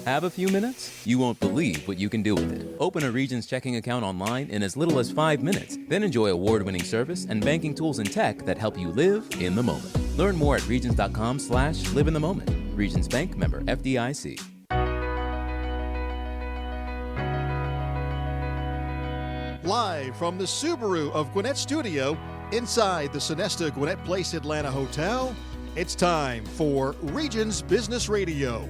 Have a few minutes? You won't believe what you can do with it. Open a Regions checking account online in as little as 5 minutes. Then enjoy award-winning service and banking tools and tech that help you live in the moment. Learn more at regions.com/live-in-the-moment. Regions Bank, member FDIC. Live from the Subaru of Gwinnett Studio, inside the Sonesta Gwinnett Place Atlanta Hotel, it's time for Regions Business Radio.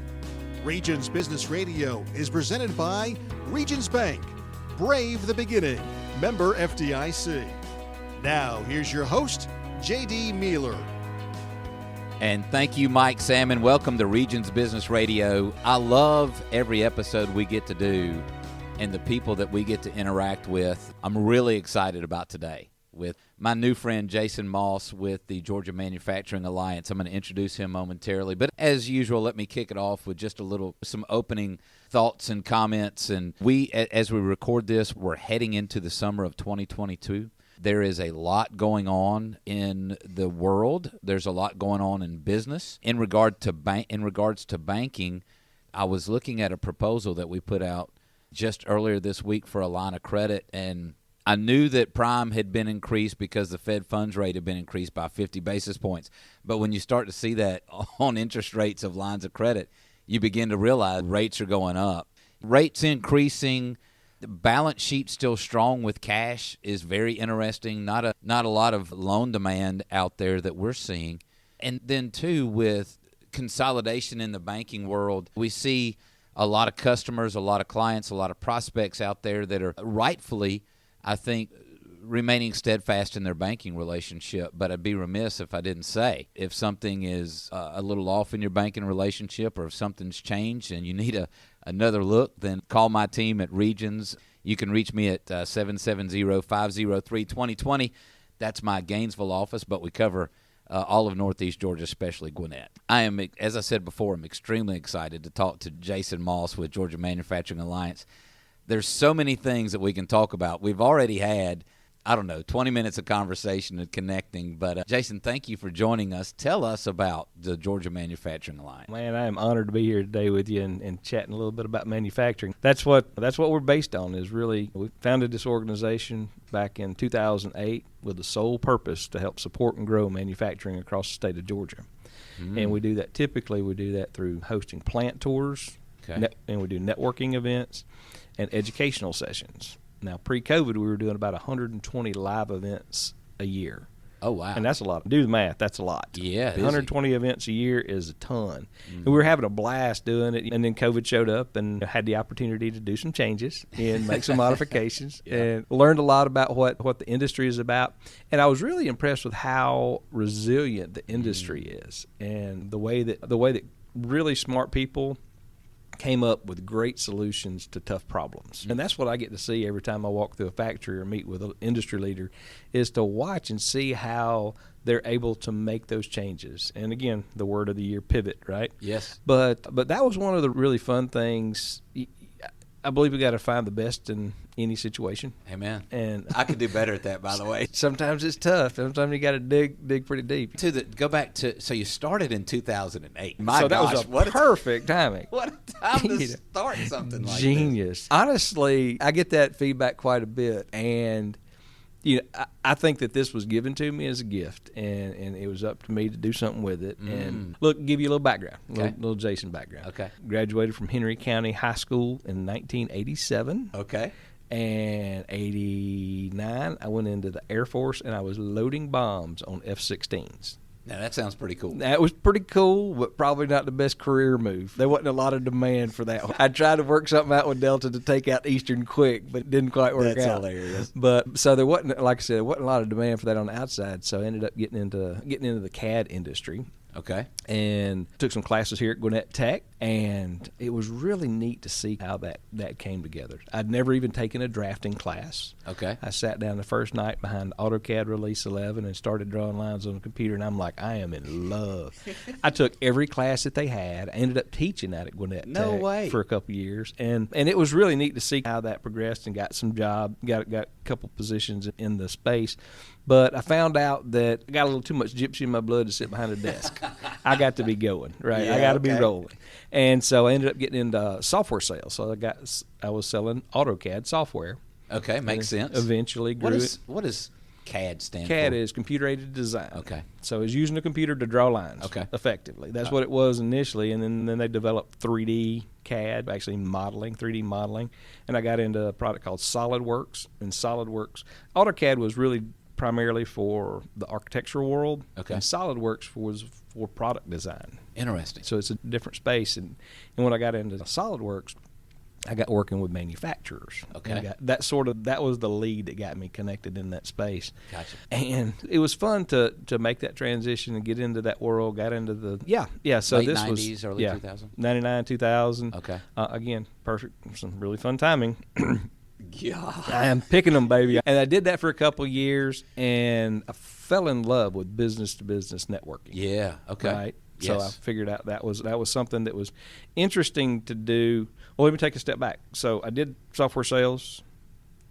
Regions Business Radio is presented by Regions Bank. Brave the beginning. Member FDIC. Now, here's your host, J.D. Mealer. And thank you, Mike Salmon. Welcome to Regions Business Radio. I love every episode we get to do and the people that we get to interact with. I'm really excited about today with my new friend Jason Moss with the Georgia Manufacturing Alliance. I'm going to introduce him momentarily. But as usual, let me kick it off with just some opening thoughts and comments. And as we record this, we're heading into the summer of 2022. There is a lot going on in the world. There's a lot going on in business. In regards to banking, I was looking at a proposal that we put out just earlier this week for a line of credit, and I knew that prime had been increased because the Fed funds rate had been increased by 50 basis points. But when you start to see that on interest rates of lines of credit, you begin to realize rates are going up. Rates increasing, the balance sheet still strong with cash is very interesting. Not a lot of loan demand out there that we're seeing. And then, too, with consolidation in the banking world, we see a lot of customers, a lot of clients, a lot of prospects out there that are rightfully, I think, remaining steadfast in their banking relationship. But I'd be remiss if I didn't say, if something is a little off in your banking relationship or if something's changed and you need another look, then call my team at Regions. You can reach me at 770-503-2020. That's my Gainesville office, but we cover all of Northeast Georgia, especially Gwinnett. I am, as I said before, I'm extremely excited to talk to Jason Moss with Georgia Manufacturing Alliance. There's so many things that we can talk about. We've already had, 20 minutes of conversation and connecting. But Jason, thank you for joining us. Tell us about the Georgia Manufacturing Alliance. Man, I am honored to be here today with you and chatting a little bit about manufacturing. That's what we're based on. Is really, we founded this organization back in 2008 with the sole purpose to help support and grow manufacturing across the state of Georgia. And we do that through hosting plant tours, and we do networking events and educational sessions. Now, pre-COVID, we were doing about 120 live events a year. Oh, wow. And that's a lot. Do the math. That's a lot. Yeah. 120 events a year is a ton. And we were having a blast doing it. And then COVID showed up and had the opportunity to do some changes and make some modifications and learned a lot about what the industry is about. And I was really impressed with how resilient the industry is and the way that really smart people came up with great solutions to tough problems. And that's what I get to see every time I walk through a factory or meet with an industry leader, is to watch and see how they're able to make those changes. And again, the word of the year, pivot, right? Yes. But that was one of the really fun things. I believe we got to find the best in any situation. Amen. And I could do better at that, by the way. Sometimes it's tough. Sometimes you got to dig pretty deep. So you started in 2008. That was perfect timing. What a time to start something like Genius. this. Honestly, I get that feedback quite a bit, and I think that this was given to me as a gift, and it was up to me to do something with it. And look, give you a little background, little Jason background. Okay. Graduated from Henry County High School in 1987. Okay. And 89, I went into the Air Force, and I was loading bombs on F-16s. Now, that sounds pretty cool. That was pretty cool, but probably not the best career move. There wasn't a lot of demand for that one. I tried to work something out with Delta to take out Eastern quick, but it didn't quite work out. That's hilarious. But so there wasn't, like I said, there wasn't a lot of demand for that on the outside. So I ended up getting into the CAD industry. Okay. And took some classes here at Gwinnett Tech, and it was really neat to see how that came together. I'd never even taken a drafting class. Okay. I sat down the first night behind AutoCAD Release 11 and started drawing lines on the computer, and I'm like, I am in love. I took every class that they had. I ended up teaching that at Gwinnett Tech for a couple of years, and it was really neat to see how that progressed and got some got a couple positions in the space. But I found out that I got a little too much gypsy in my blood to sit behind a desk. I got to be going, right? I got to be rolling. And so I ended up getting into software sales. So I was selling AutoCAD software. Okay, makes sense. Eventually grew it. What is CAD stand for? CAD is computer-aided design. Okay. So it's using a computer to draw lines effectively. That's what it was initially, and then they developed 3D CAD, actually 3D modeling, and I got into a product called SolidWorks. And SolidWorks, AutoCAD was really primarily for the architectural world, and SolidWorks was for product design. Interesting. So it's a different space, and when I got into SolidWorks, I got working with manufacturers. Okay. That was the lead that got me connected in that space. Gotcha. And it was fun to make that transition and get into that world, got into the, So late this 90s, was, early 2000? 99, 2000. Okay. Again, perfect, some really fun timing. Yeah. I am picking them, baby. And I did that for a couple of years, and I fell in love with business-to-business networking. Yeah, okay. Right? Yes. So I figured out that was something that was interesting to do. Well, let me take a step back. So I did software sales,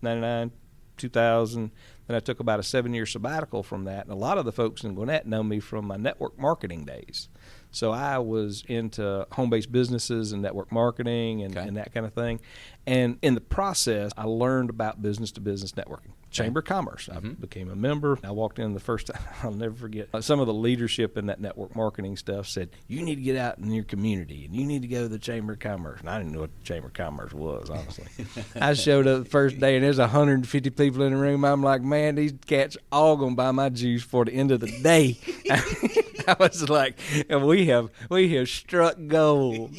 99, 2000. Then I took about a 7-year sabbatical from that. And a lot of the folks in Gwinnett know me from my network marketing days. So I was into home-based businesses and network marketing and that kind of thing. And in the process, I learned about business-to-business networking. Chamber of Commerce. I became a member. I walked in the first time. I'll never forget. Some of the leadership in that network marketing stuff said, you need to get out in your community, and you need to go to the Chamber of Commerce. And I didn't know what the Chamber of Commerce was, honestly. I showed up the first day, and there's 150 people in the room. I'm like, man, these cats all going to buy my juice for the end of the day. I was like, we have struck gold.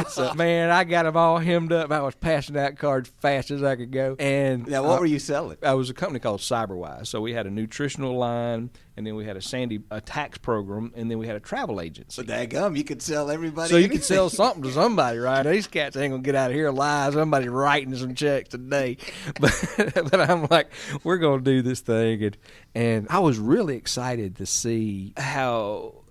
So, man, I got them all hemmed up. I was passing out cards fast as I could go. And now, what were you selling? I was a company called CyberWise. So we had a nutritional line, and then we had a tax program, and then we had a travel agency. So daggum, you could sell everybody. So you could sell something to somebody, right? These cats ain't gonna get out of here alive. Somebody's writing some checks today, but I'm like, we're gonna do this thing, and I was really excited to see how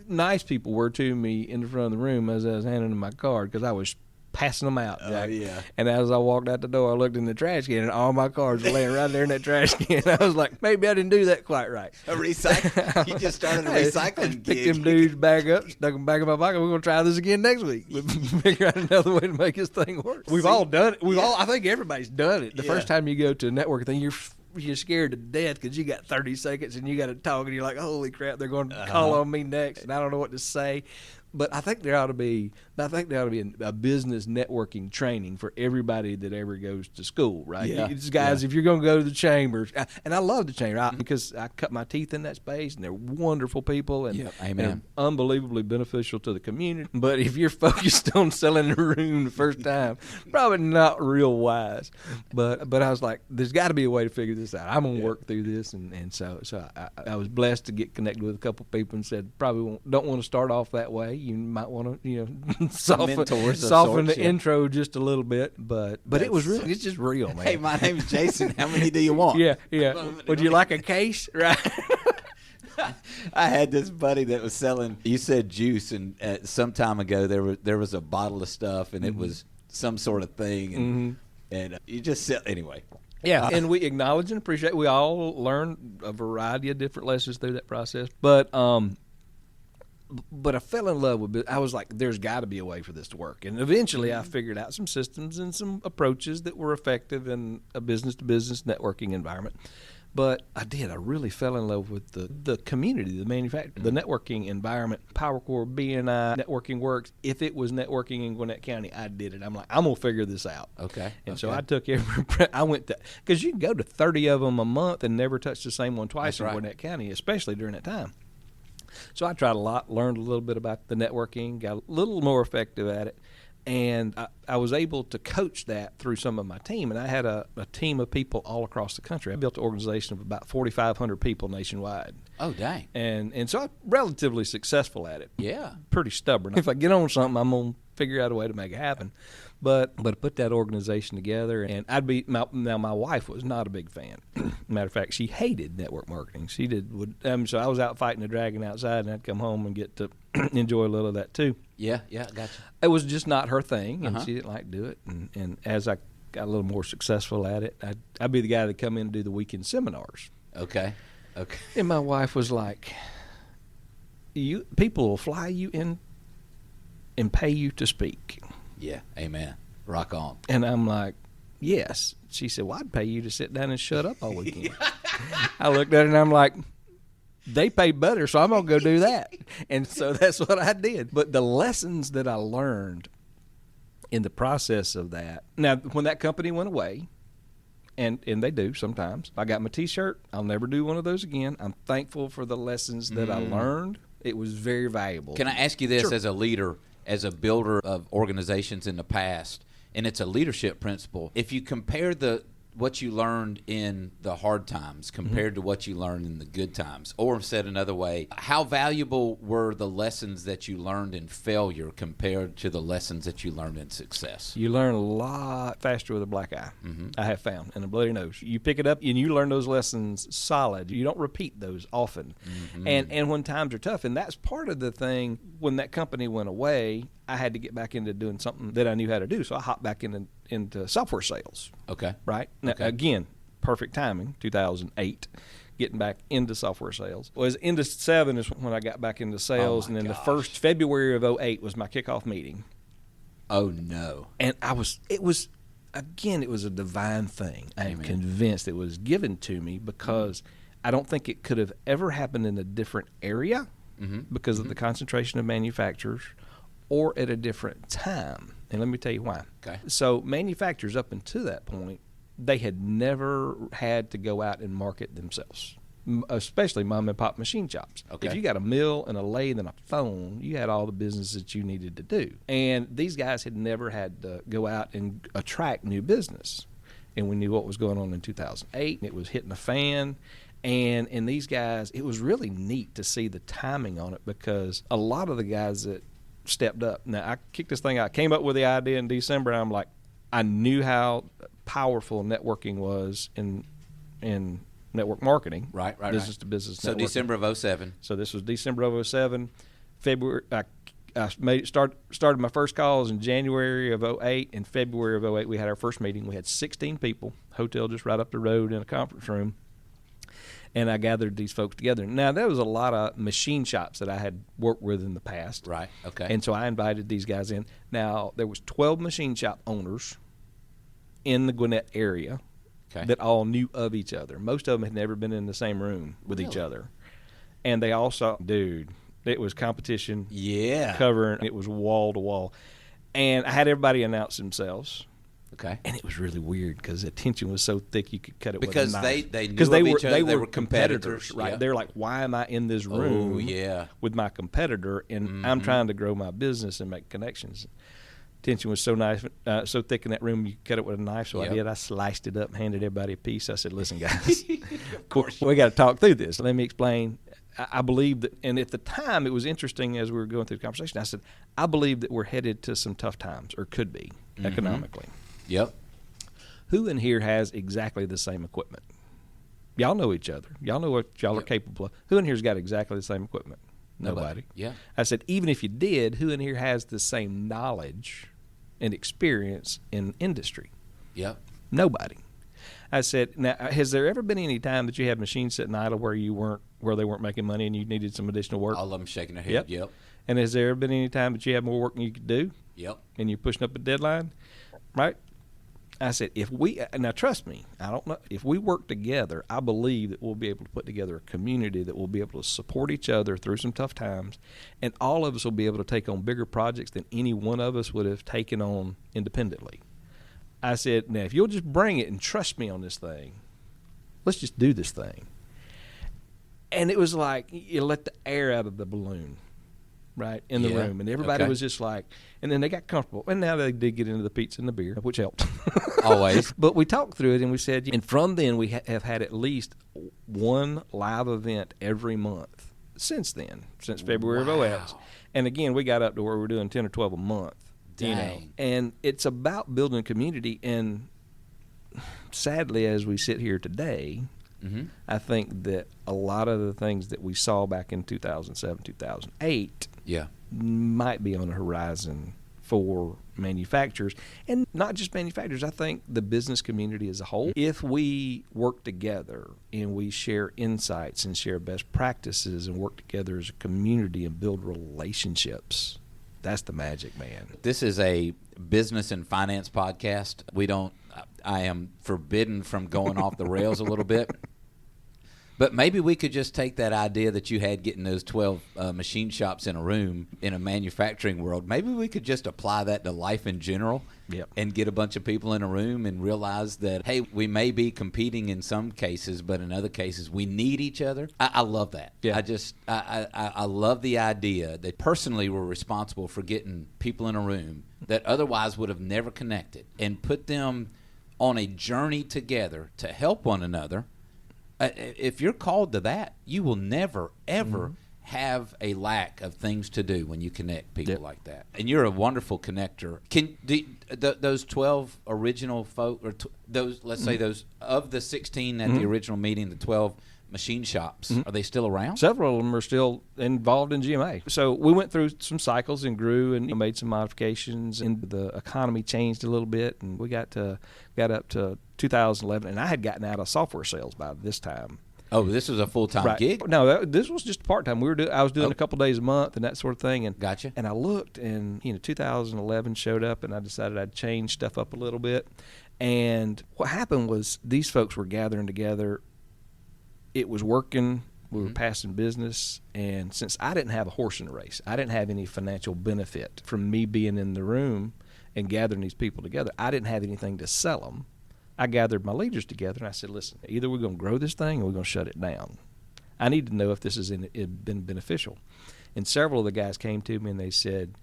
nice people were to me in the front of the room as I was handing them my card, because I was passing them out. Jack. Yeah. And as I walked out the door, I looked in the trash can, and all my cards were laying right there in that trash can. I was like, maybe I didn't do that quite right. A recycle? You just started a recycling Picked gig. them dudes back up, stuck them back in my pocket. We're going to try this again next week. We'll figure out another way to make this thing work. We've all done it. I think everybody's done it. The first time you go to a network thing, you're scared to death because you got 30 seconds and you got to talk, and you're like, holy crap, they're going to call on me next, and I don't know what to say. But I think there ought to be a business networking training for everybody that ever goes to school, right? Yeah. Guys, if you're going to go to the chambers, and I love the chamber because I cut my teeth in that space, and they're wonderful people, and they're unbelievably beneficial to the community. But if you're focused on selling the room the first time, probably not real wise. But I was like, there's got to be a way to figure this out. I'm going to work through this, and so I was blessed to get connected with a couple people and said, probably don't want to start off that way. You might want to, soften the intro just a little bit, but it's just real, man. Hey, my name's Jason. How many do you want? Yeah. Would you like a case? Right. I had this buddy that was selling. You said juice, and some time ago there was a bottle of stuff, and it was some sort of thing, and you just sell anyway. Yeah, and we acknowledge and appreciate. We all learn a variety of different lessons through that process, but I fell in love with it. I was like, there's got to be a way for this to work. And eventually I figured out some systems and some approaches that were effective in a business-to-business networking environment. But I really fell in love with the community, the manufacturing, the networking environment, PowerCore, BNI, Networking Works. If it was networking in Gwinnett County, I did it. I'm like, I'm going to figure this out. Okay. And so I took I went to, because you can go to 30 of them a month and never touch the same one twice in Gwinnett County, especially during that time. So I tried a lot, learned a little bit about the networking, got a little more effective at it, and I was able to coach that through some of my team. And I had a team of people all across the country. I built an organization of about 4,500 people nationwide. Oh, dang. And so I'm relatively successful at it. Yeah. Pretty stubborn. If I get on something, I'm going to figure out a way to make it happen. But I put that organization together, and my wife was not a big fan. Matter of fact, she hated network marketing. She so I was out fighting the dragon outside, and I'd come home and get to enjoy a little of that too. Yeah, gotcha. It was just not her thing, and she didn't like to do it. And as I got a little more successful at it, I'd be the guy that come in and do the weekend seminars. Okay. And my wife was like, people will fly you in and pay you to speak. Yeah, amen. Rock on. And I'm like, yes. She said, well, I'd pay you to sit down and shut up all weekend. I looked at her and I'm like, they pay better, so I'm going to go do that. And so that's what I did. But the lessons that I learned in the process of that, now, when that company went away, and they do sometimes, I got my T-shirt. I'll never do one of those again. I'm thankful for the lessons that I learned. It was very valuable. Can I ask you this Sure. as a leader, as a builder of organizations in the past, and it's a leadership principle. If you compare what you learned in the hard times compared to what you learned in the good times, or said another way, how valuable were the lessons that you learned in failure compared to the lessons that you learned in success? You learn a lot faster with a black eye, I have found, and a bloody nose. You pick it up and you learn those lessons solid. You don't repeat those often. And when times are tough, and that's part of the thing, when that company went away, I had to get back into doing something that I knew how to do. So I hopped back into software sales. Okay. Right? Now, again, perfect timing, 2008, getting back into software sales. Was into 7 is when I got back into sales, and then the first February of 08 was my kickoff meeting. Oh, no. And it was a divine thing. I am convinced it was given to me because I don't think it could have ever happened in a different area because of the concentration of manufacturers or at a different time. And let me tell you why. Okay. So manufacturers up until that point, they had never had to go out and market themselves, especially mom and pop machine shops. Okay. If you got a mill and a lathe and a phone, you had all the business that you needed to do. And these guys had never had to go out and attract new business. And we knew what was going on in 2008. It was hitting a fan. And these guys, it was really neat to see the timing on it because a lot of the guys that stepped up. Now, I kicked this thing out. I came up with the idea in December, and I'm like, I knew how powerful networking was in network marketing. Right. Business to business So networking. December of 07. So this was December of 07. February, I started my first calls in January of 08. In February of 08, we had our first meeting. We had 16 people, hotel just right up the road in a conference room. And I gathered these folks together. Now, there was a lot of machine shops that I had worked with in the past. Right, okay. And so I invited these guys in. Now, there was 12 machine shop owners in the Gwinnett area that all knew of each other. Most of them had never been in the same room with each other. And they all saw, it was competition. Yeah. Covering. It was wall to wall. And I had everybody announce themselves. Okay. And it was really weird because the tension was so thick you could cut it with a knife. Because they knew of each other. They were competitors. Right. Yeah. They're like, why am I in this room with my competitor? And I'm trying to grow my business and make connections. Tension was so so thick in that room you could cut it with a knife. So I did. I sliced it up and handed everybody a piece. I said, listen, guys, of course, we got to talk through this. Let me explain. I believe that, and at the time it was interesting as we were going through the conversation, I said, I believe that we're headed to some tough times, or could be, economically. Yep. Who in here has exactly the same equipment? Y'all know each other. Y'all know what y'all are capable of. Who in here's got exactly the same equipment? Nobody. Yeah. I said, even if you did, who in here has the same knowledge and experience in industry? Yep. Nobody. I said, now, has there ever been any time that you had machines sitting idle where they weren't making money and you needed some additional work? All of them shaking their head. Yep. And has there ever been any time that you had more work than you could do? Yep. And you're pushing up a deadline? Right? I said, now trust me, I don't know, if we work together, I believe that we'll be able to put together a community that will be able to support each other through some tough times, and all of us will be able to take on bigger projects than any one of us would have taken on independently. I said, now if you'll just bring it and trust me on this thing, let's just do this thing. And it was like you let the air out of the balloon. Right, in the room. And everybody was just like, and then they got comfortable. And now they did get into the pizza and the beer, which helped. Always. But we talked through it and we said, and from then we have had at least one live event every month since then, since February of 08. And again, we got up to where we're doing 10 or 12 a month. Dang. You know, and it's about building community. And sadly, as we sit here today, I think that a lot of the things that we saw back in 2007, 2008 might be on the horizon for manufacturers, and not just manufacturers. I think the business community as a whole, if we work together and we share insights and share best practices and work together as a community and build relationships, that's the magic, man. This is a business and finance podcast. I am forbidden from going off the rails a little bit. But maybe we could just take that idea that you had getting those 12 machine shops in a room in a manufacturing world. Maybe we could just apply that to life in general. Yep. And get a bunch of people in a room and realize that, hey, we may be competing in some cases, but in other cases we need each other. I love that. Yeah. I love the idea that personally we're responsible for getting people in a room that otherwise would have never connected and put them on a journey together to help one another. If you're called to that, you will never, ever have a lack of things to do when you connect people like that. And you're a wonderful connector. Those 12 original folk, or let's say those of the 16 at the original meeting, the 12 machine shops, are they still around? Several of them are still involved in GMA. So we went through some cycles and grew and made some modifications, and the economy changed a little bit, and we got up to 2011, and I had gotten out of software sales by this time. Oh, this was a full-time gig? No, this was just part-time. I was doing a couple days a month and that sort of thing. And Gotcha. And I looked, and 2011 showed up, and I decided I'd change stuff up a little bit. And what happened was these folks were gathering together. It was working. We were passing business. And since I didn't have a horse in the race, I didn't have any financial benefit from me being in the room and gathering these people together. I didn't have anything to sell them. I gathered my leaders together, and I said, listen, either we're going to grow this thing or we're going to shut it down. I need to know if this has been beneficial. And several of the guys came to me, and they said,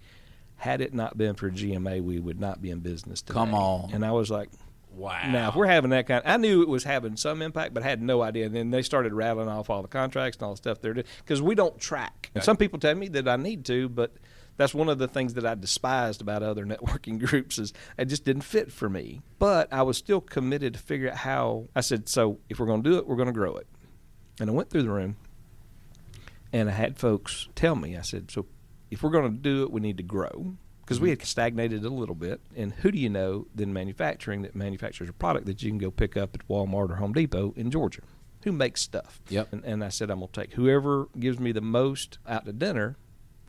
had it not been for GMA, we would not be in business today. Come on. And I was like, wow. Now, if we're having that I knew it was having some impact, but I had no idea. And then they started rattling off all the contracts and all the stuff they're doing, because we don't track. And some people tell me that I need to, but that's one of the things that I despised about other networking groups, is it just didn't fit for me. But I was still committed to figure out how. I said, so if we're going to do it, we're going to grow it. And I went through the room, and I had folks tell me, I said, so if we're going to do it, we need to grow, because we had stagnated a little bit. And who do you know than manufacturing that manufactures a product that you can go pick up at Walmart or Home Depot in Georgia? Who makes stuff? Yep. And I said, I'm going to take whoever gives me the most out to dinner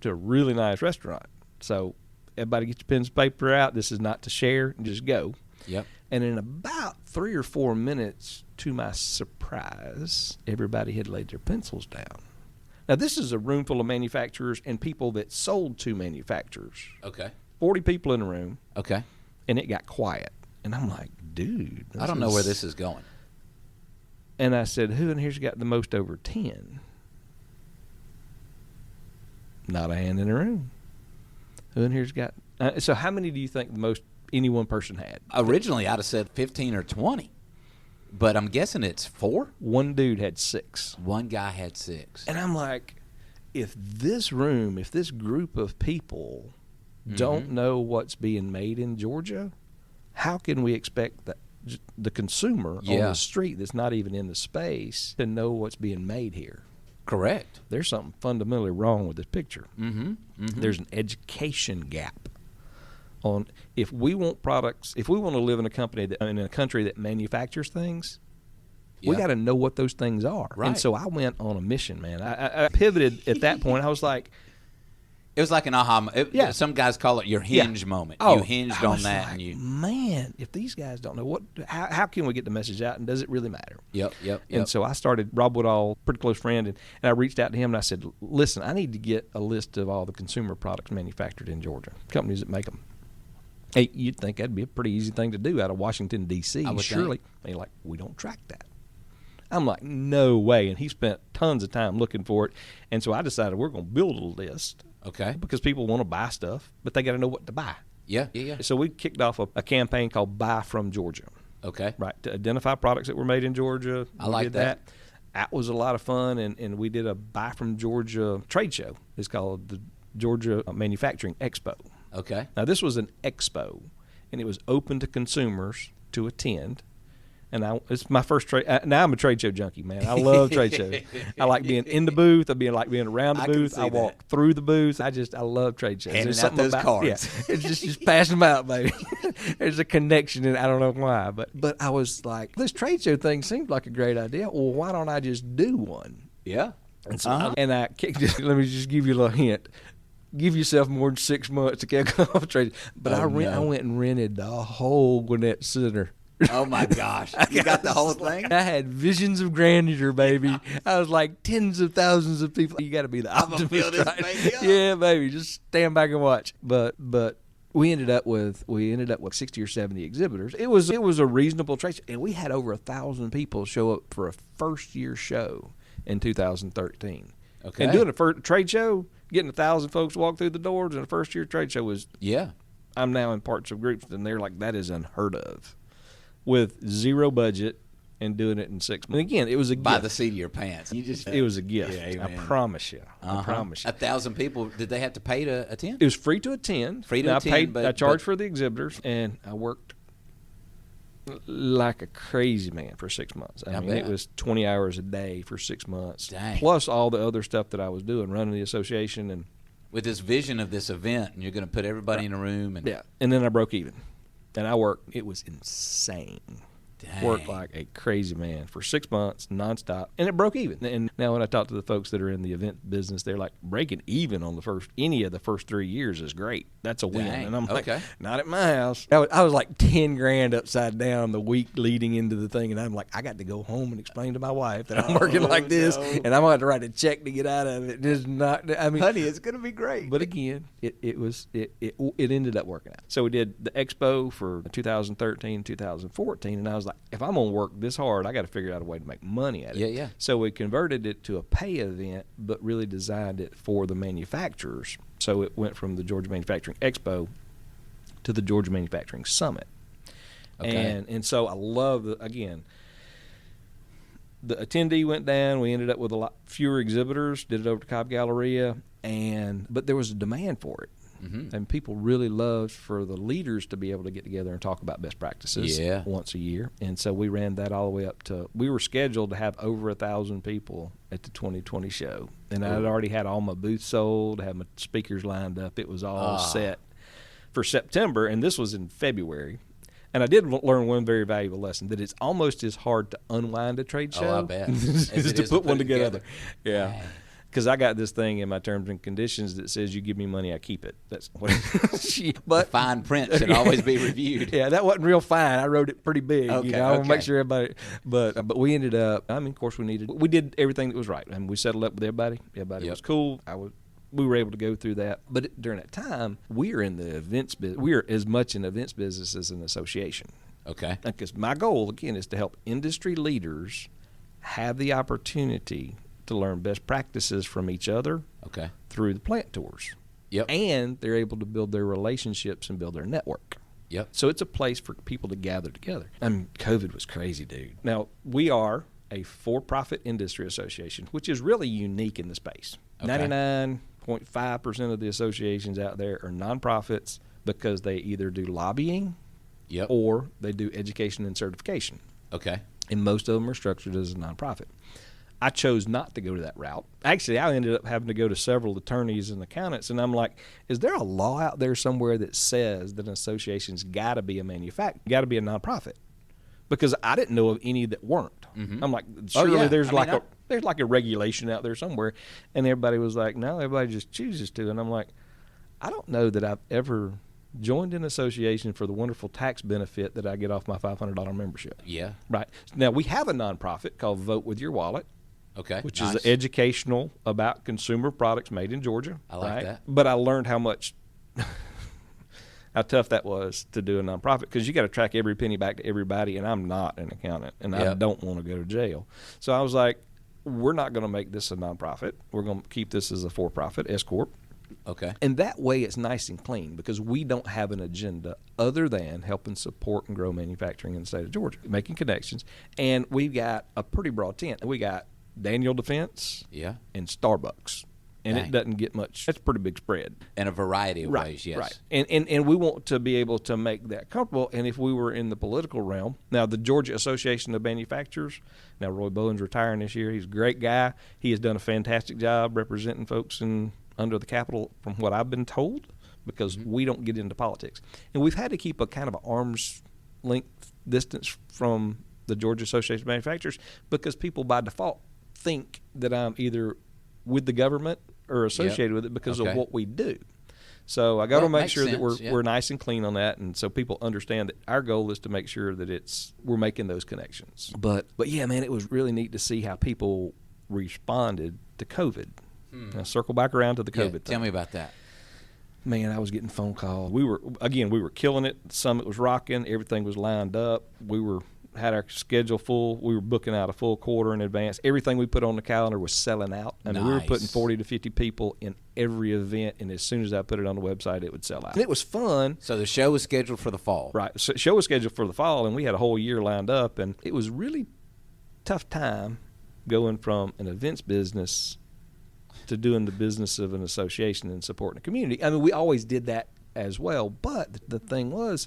to a really nice restaurant. So everybody get your pens and paper out. This is not to share. Just go. Yep. And in about 3 or 4 minutes, to my surprise, everybody had laid their pencils down. Now, this is a room full of manufacturers and people that sold to manufacturers. Okay. 40 people in the room. Okay. And it got quiet. And I'm like, dude. I don't know where this is going. And I said, who in here's got the most over 10? Not a hand in the room. Who in here's got... so how many do you think the most any one person had? Originally, I'd have said 15 or 20. But I'm guessing it's 4? One dude had 6. One guy had 6. And I'm like, if this group of people don't know what's being made in Georgia, how can we expect the consumer on the street that's not even in the space to know what's being made here? Correct. There's something fundamentally wrong with this picture. Mm-hmm. Mm-hmm. There's an education gap on if we want products, if we want to live in a country that manufactures things, we got to know what those things are. Right. And so I went on a mission, man. I pivoted at that point. I was like, it was like an aha. Some guys call it your hinge moment. You hinged on that, like, and you. Man, if these guys don't know how can we get the message out, and does it really matter? Yep. And so I started. Rob Woodall, pretty close friend, and I reached out to him and I said, "Listen, I need to get a list of all the consumer products manufactured in Georgia, companies that make them." Hey, you'd think that'd be a pretty easy thing to do out of Washington D.C. I would surely. And you're like, we don't track that. I'm like, no way. And he spent tons of time looking for it, and so I decided we're going to build a list. Okay. Because people want to buy stuff, but they got to know what to buy. Yeah. So we kicked off a campaign called Buy From Georgia. Okay. Right, to identify products that were made in Georgia. I like that. That was a lot of fun, and we did a Buy From Georgia trade show. It's called the Georgia Manufacturing Expo. Okay. Now, this was an expo, and it was open to consumers to attend. And it's my first trade. Now I'm a trade show junkie, man. I love trade shows. I like being in the booth. I like being around the booth. I walk through the booth. I love trade shows. Handing There's out those cards. Yeah, it's just passing them out, baby. There's a connection, and I don't know why, but I was like, this trade show thing seemed like a great idea. Well, why don't I just do one? Yeah. And so I kicked it. Let me just give you a little hint. Give yourself more than 6 months to kick off a trade. But I went and rented the whole Gwinnett Center. Oh my gosh! You got the whole thing. I had visions of grandeur, baby. I was like tens of thousands of people. You got to be the optimist, right? Yeah, baby. Just stand back and watch. But we ended up with 60 or 70 exhibitors. It was a reasonable trade show, and we had over 1,000 people show up for a first year show in 2013. Okay. And doing a trade show, getting 1,000 folks walk through the doors in a first year trade show was I'm now in parts of groups, and they're like, that is unheard of. With zero budget and doing it in 6 months. And again, it was a gift. By the seat of your pants. It was a gift. Yeah, I promise you. I promise you. 1,000 people. Did they have to pay to attend? It was free to attend. I charged for the exhibitors, and I worked like a crazy man for 6 months. I mean, it was 20 hours a day for 6 months. Dang. Plus all the other stuff that I was doing, running the association. And with this vision of this event, and you're going to put everybody in a room. And and then I broke even. And I worked, it was insane. Dang. Worked like a crazy man for 6 months, nonstop, and it broke even. And now when I talk to the folks that are in the event business, they're like, breaking even on any of the first 3 years is great. That's a win. Dang. And I'm like, not at my house. I was like 10 grand upside down the week leading into the thing, and I'm like, I got to go home and explain to my wife that I'm working like this, and I'm going to have to write a check to get out of it. It's not, I mean, honey, it's going to be great. But again, it ended up working out. So we did the Expo for 2013, 2014, and I was like, if I'm going to work this hard, I got to figure out a way to make money at it. Yeah. So we converted it to a pay event, but really designed it for the manufacturers. So it went from the Georgia Manufacturing Expo to the Georgia Manufacturing Summit. Okay. And so I love, the attendee went down. We ended up with a lot fewer exhibitors, did it over to Cobb Galleria, but there was a demand for it. Mm-hmm. And people really loved for the leaders to be able to get together and talk about best practices once a year. And so we ran that all the way up to, we were scheduled to have over 1,000 people at the 2020 show. And I'd already had all my booths sold, had my speakers lined up. It was all set for September, and this was in February. And I did learn one very valuable lesson, that it's almost as hard to unwind a trade show I bet. as to put one together. Yeah. Dang. Because I got this thing in my terms and conditions that says, you give me money, I keep it. That's what but fine print should always be reviewed. Yeah, that wasn't real fine. I wrote it pretty big. Okay, I want to make sure everybody. But we ended up, I mean, of course, we did everything that was right. I mean, we settled up with everybody. Everybody was cool. We were able to go through that. But during that time, we're in the events business. We're as much in events business as an association. Okay. Because my goal, again, is to help industry leaders have the opportunity to learn best practices from each other through the plant tours. Yep. And they're able to build their relationships and build their network. Yep. So it's a place for people to gather together. I mean, COVID was crazy, dude. Now, we are a for-profit industry association, which is really unique in the space. 99.5% of the associations out there are nonprofits because they either do lobbying or they do education and certification. Okay. And most of them are structured as a nonprofit. I chose not to go to that route. Actually, I ended up having to go to several attorneys and accountants, and I'm like, is there a law out there somewhere that says that an association's got to be a got to be a nonprofit? Because I didn't know of any that weren't. Mm-hmm. I'm like, surely there's like a regulation out there somewhere, and everybody was like, no, everybody just chooses to, and I'm like, I don't know that I've ever joined an association for the wonderful tax benefit that I get off my $500 membership. Yeah. Right. Now, we have a nonprofit called Vote With Your Wallet. Okay. Which is educational about consumer products made in Georgia. I like that. But I learned how tough that was to do a nonprofit, because you got to track every penny back to everybody, and I'm not an accountant, and I don't want to go to jail. So I was like, we're not going to make this a nonprofit. We're going to keep this as a for-profit, S Corp. Okay. And that way it's nice and clean, because we don't have an agenda other than helping support and grow manufacturing in the state of Georgia, making connections. And we've got a pretty broad tent. We got Daniel Defense and Starbucks And Dang. it doesn't get much. That's a pretty big spread. In a variety of ways, yes. Right. And we want to be able to make that comfortable. And if we were in the political realm, now the Georgia Association of Manufacturers, now Roy Bowen's retiring this year. He's a great guy. He has done a fantastic job representing folks under the Capitol, from what I've been told, because we don't get into politics. And we've had to keep a kind of arm's length distance from the Georgia Association of Manufacturers because people by default think that I'm either with the government or associated with it because of what we do. So I got to make sure that we're nice and clean on that, and so people understand that our goal is to make sure that we're making those connections. But yeah, man, it was really neat to see how people responded to COVID. Now, circle back around to the COVID thing. Tell me about that. Man, I was getting phone calls. We were killing it. The summit was rocking. Everything was lined up. Had our schedule full. We were booking out a full quarter in advance. Everything we put on the calendar was selling out. I mean, we were putting 40 to 50 people in every event, and as soon as I put it on the website, it would sell out. And it was fun. So the show was scheduled for the fall. Right. So the show was scheduled for the fall, and we had a whole year lined up, and it was really tough time going from an events business to doing the business of an association and supporting the community. I mean, we always did that as well, but the thing was,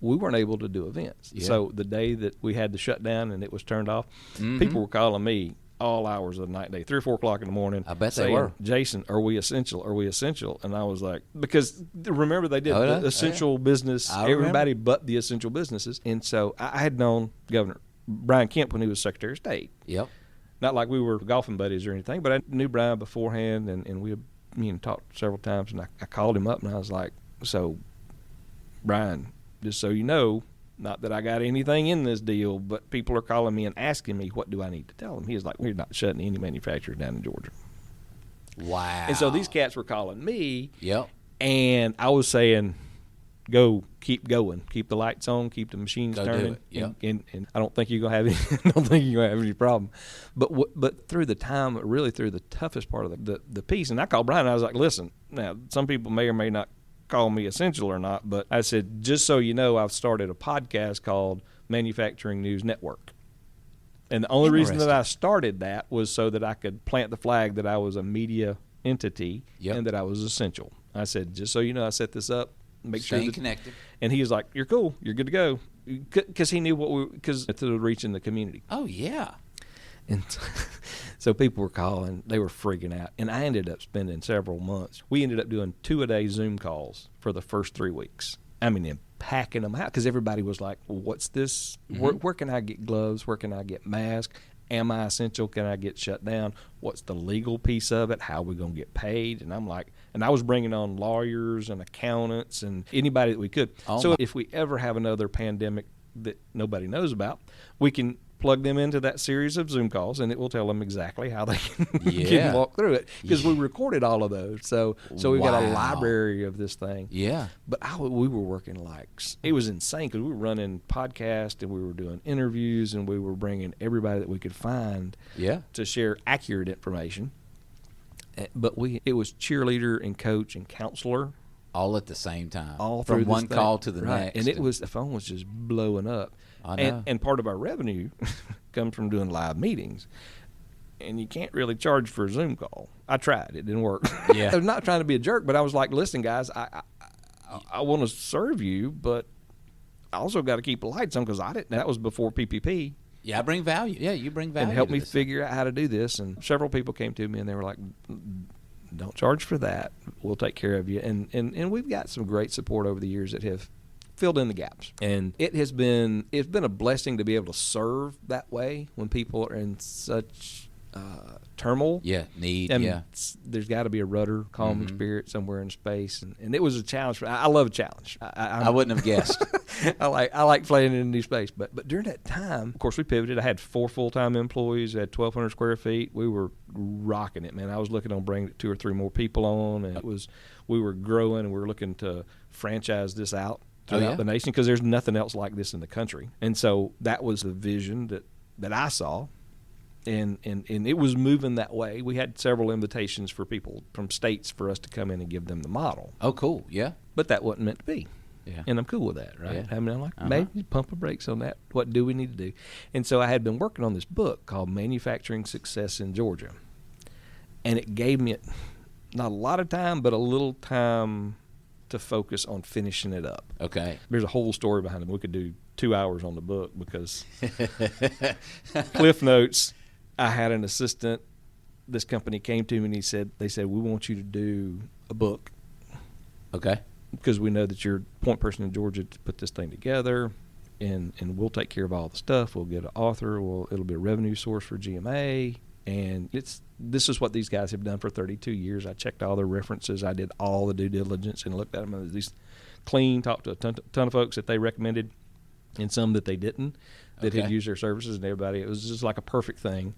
we weren't able to do events. Yeah. So the day that we had to shut down and it was turned off, people were calling me all hours of the night and day, 3 or 4 o'clock in the morning. I bet saying, they were. Jason, are we essential? Are we essential? And I was like, because remember they did the essential business, everybody but the essential businesses. And so I had known Governor Brian Kemp when he was Secretary of State. Yep. Not like we were golfing buddies or anything, but I knew Brian beforehand, and we had talked several times, and I called him up, and I was like, so, Brian, just so you know, not that I got anything in this deal, but people are calling me and asking me, what do I need to tell them? He was like, we're not shutting any manufacturer down in Georgia. Wow. And so these cats were calling me, Yep. and I was saying, keep going, keep the lights on, keep the machines turning. Yep. And I don't think you're gonna have any problem. But through the time, really through the toughest part of the piece, and I called Brian. And I was like, listen, now some people may or may not call me essential or not, but I said, just so you know, I've started a podcast called Manufacturing News Network. And the only reason that I started that was so that I could plant the flag that I was a media entity and that I was essential. I said, just so you know, I set this up. Make sure Staying connected. And he was like, you're cool. You're good to go. Because he knew because to reaching the community. Oh, yeah. And so people were calling. They were freaking out. And I ended up spending several months. We ended up doing 2-a-day Zoom calls for the first 3 weeks. I mean, and packing them out because everybody was like, well, what's this? Where can I get gloves? Where can I get masks? Am I essential? Can I get shut down? What's the legal piece of it? How are we going to get paid? And I'm like, and I was bringing on lawyers and accountants and anybody that we could. So if we ever have another pandemic that nobody knows about, we can plug them into that series of Zoom calls, and it will tell them exactly how they can walk through it because we recorded all of those. So we've got a library of this thing. Yeah. But we were working it was insane because we were running podcasts and we were doing interviews and we were bringing everybody that we could find to share accurate information. But it was cheerleader and coach and counselor. All at the same time. All from through one call to the next. And the phone was just blowing up. I know. And part of our revenue comes from doing live meetings. And you can't really charge for a Zoom call. I tried. It didn't work. Yeah. I was not trying to be a jerk, but I was like, listen, guys, I want to serve you, but I also got to keep the lights on because that was before PPP. Yeah, I bring value. Yeah, you bring value. And help me figure out how to do this. And several people came to me and they were like, don't charge for that. We'll take care of you. And we've got some great support over the years that have filled in the gaps. And it's been a blessing to be able to serve that way when people are in such turmoil. Yeah, there's got to be a rudder, calming spirit somewhere in space. And it was a challenge. I love a challenge. I wouldn't have guessed. I like playing in a new space. But during that time, of course, we pivoted. I had 4 full-time employees. I had 1,200 square feet. We were rocking it, man. I was looking on bringing 2 or 3 more people on. And we were growing, and we were looking to franchise this out throughout the nation because there's nothing else like this in the country. And so that was the vision that I saw. And it was moving that way. We had several invitations for people from states for us to come in and give them the model. Oh, cool. Yeah. But that wasn't meant to be. Yeah. And I'm cool with that, right? Yeah. I mean, I'm like, maybe pump the brakes on that. What do we need to do? And so I had been working on this book called Manufacturing Success in Georgia. And it gave me not a lot of time, but a little time to focus on finishing it up. Okay. There's a whole story behind it. We could do 2 hours on the book because Cliff Notes, I had an assistant. This company came to me and they said, we want you to do a book. Okay. Because we know that you're a point person in Georgia to put this thing together, and we'll take care of all the stuff. We'll get an author. It'll be a revenue source for GMA. And this is what these guys have done for 32 years. I checked all their references. I did all the due diligence and looked at them. These clean, talked to a ton of folks that they recommended and some that they didn't, that had used their services, and everybody. It was just like a perfect thing.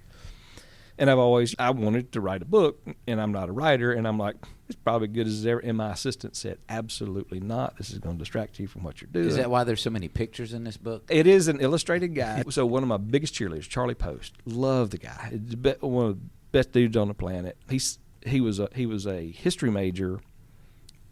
And I wanted to write a book, and I'm not a writer, and I'm like, it's probably good as ever. And my assistant said, absolutely not. This is going to distract you from what you're doing. Is that why there's so many pictures in this book? It is an illustrated guide. So one of my biggest cheerleaders, Charlie Post, love the guy. One of the best dudes on the planet. He was a history major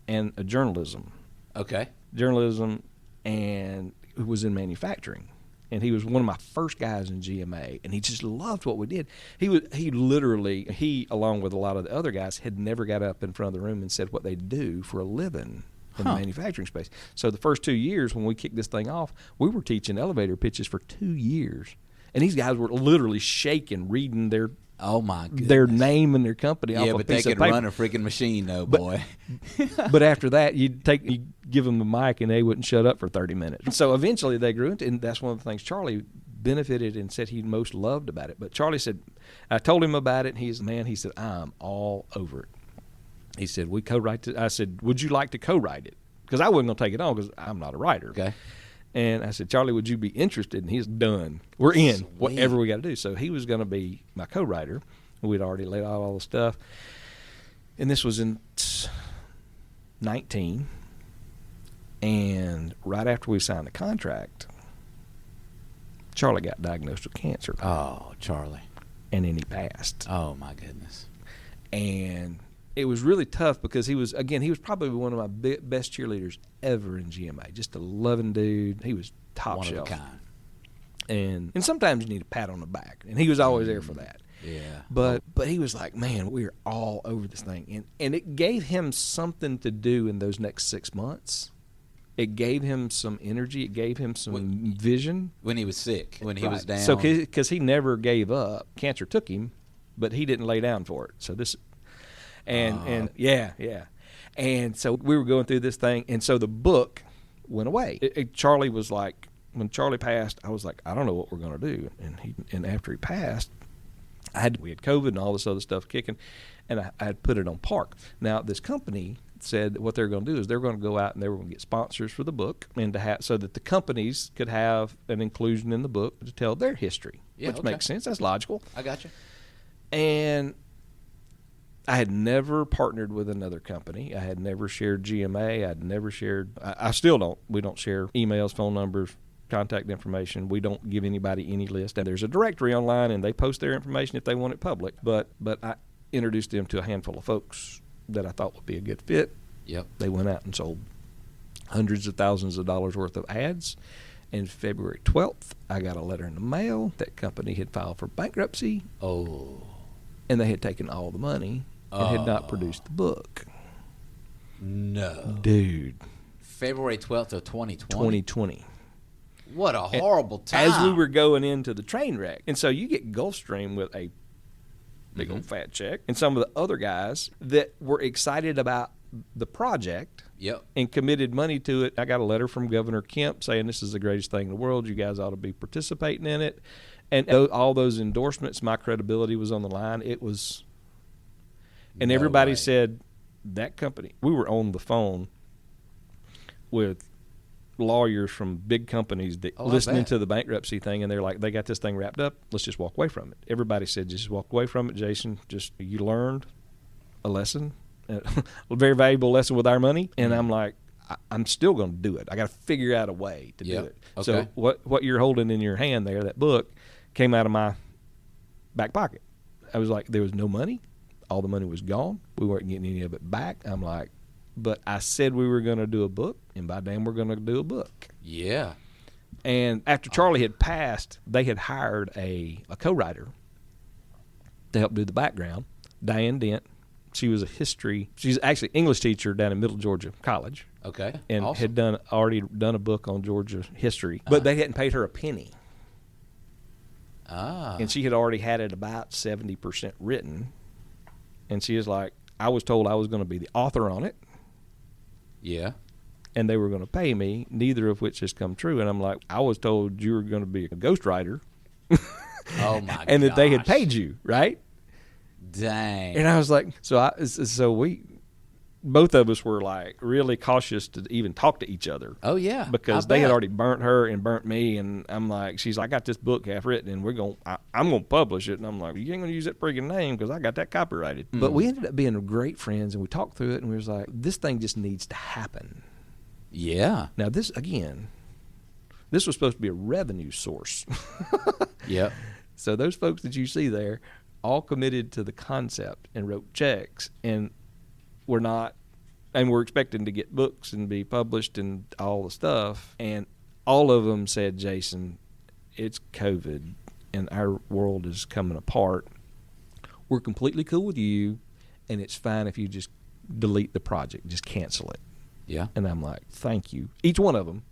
and a journalism. Okay. Journalism, and was in manufacturing. And he was one of my first guys in GMA, and he just loved what we did. He literally, along with a lot of the other guys, had never got up in front of the room and said what they do for a living in the manufacturing space. So the first 2 years when we kicked this thing off, we were teaching elevator pitches for 2 years. And these guys were literally shaking, reading their name and their company off a piece of paper. Yeah, but they could run a freaking machine, though, boy. But after that, you give them the mic, and they wouldn't shut up for 30 minutes. So eventually they grew into, and that's one of the things Charlie benefited and said he most loved about it. But Charlie said, I told him about it, and he said, I'm all over it. He said, we co-write it. I said, would you like to co-write it? Because I wasn't going to take it on because I'm not a writer. Okay. And I said, Charlie, would you be interested? And he's done. We're in. Sweet. Whatever we got to do. So he was going to be my co-writer. We'd already laid out all the stuff. And this was in 19. And right after we signed the contract, Charlie got diagnosed with cancer. Oh, Charlie. And then he passed. Oh, my goodness. And it was really tough because he was probably one of my best cheerleaders ever in GMA. Just a loving dude. He was top shelf. One of a kind. And sometimes you need a pat on the back. And he was always there for that. Yeah. But he was like, man, we're all over this thing. And it gave him something to do in those next 6 months. It gave him some energy. It gave him some vision. When he was sick, when he was down. So because he never gave up. Cancer took him, but he didn't lay down for it. So this... And yeah. And so we were going through this thing, and so the book went away. Charlie was like, when Charlie passed, I was like, I don't know what we're going to do. And after he passed, we had COVID and all this other stuff kicking, and I had put it on park. Now this company said that what they're going to do is they're going to go out and they were going to get sponsors for the book, and so that the companies could have an inclusion in the book to tell their history, which makes sense. That's logical. I got you. And I had never partnered with another company. I had never shared GMA. I'd never shared. I still don't. We don't share emails, phone numbers, contact information. We don't give anybody any list. And there's a directory online, and they post their information if they want it public. But I introduced them to a handful of folks that I thought would be a good fit. Yep. They went out and sold hundreds of thousands of dollars worth of ads. And February 12th, I got a letter in the mail. That company had filed for bankruptcy. Oh. And they had taken all the money and had not produced the book. No. Dude. February 12th of 2020. 2020. What a horrible time. As we were going into the train wreck. And so you get Gulfstream with a big old fat check. And some of the other guys that were excited about the project and committed money to it. I got a letter from Governor Kemp saying this is the greatest thing in the world. You guys ought to be participating in it. And all those endorsements, my credibility was on the line. It was... And everybody said, that company, we were on the phone with lawyers from big companies that listening to the bankruptcy thing, and they're like, they got this thing wrapped up, let's just walk away from it. Everybody said, just walk away from it, Jason. Just, you learned a lesson, a very valuable lesson with our money. And I'm like, I'm still going to do it. I got to figure out a way to do it. Okay. So what you're holding in your hand there, that book, came out of my back pocket. I was like, there was no money. All the money was gone. We weren't getting any of it back. I'm like, but I said we were going to do a book, and by damn, we're going to do a book. Yeah. And after Charlie had passed, they had hired a co-writer to help do the background. Diane Dent She was she's actually English teacher down in Middle Georgia College. Okay. And awesome. had already done a book on Georgia history, but they hadn't paid her a penny. And she had already had it about 70% written. And she was like, I was told I was going to be the author on it. Yeah. And they were going to pay me, neither of which has come true. And I'm like, I was told you were going to be a ghostwriter. Oh, my God. And that they had paid you, right? Dang. And I was like, both of us were like really cautious to even talk to each other. Oh, yeah. Because they had already burnt her and burnt me. And I'm like, she's like, I got this book half written and I'm going to publish it. And I'm like, you ain't going to use that friggin' name because I got that copyrighted. Mm. But we ended up being great friends and we talked through it and we was like, this thing just needs to happen. Yeah. Now this was supposed to be a revenue source. Yep. So those folks that you see there all committed to the concept and wrote checks and we're expecting to get books and be published and all the stuff. And all of them said, Jason, it's COVID and our world is coming apart. We're completely cool with you, and it's fine if you just delete the project, just cancel it. Yeah. And I'm like, thank you. Each one of them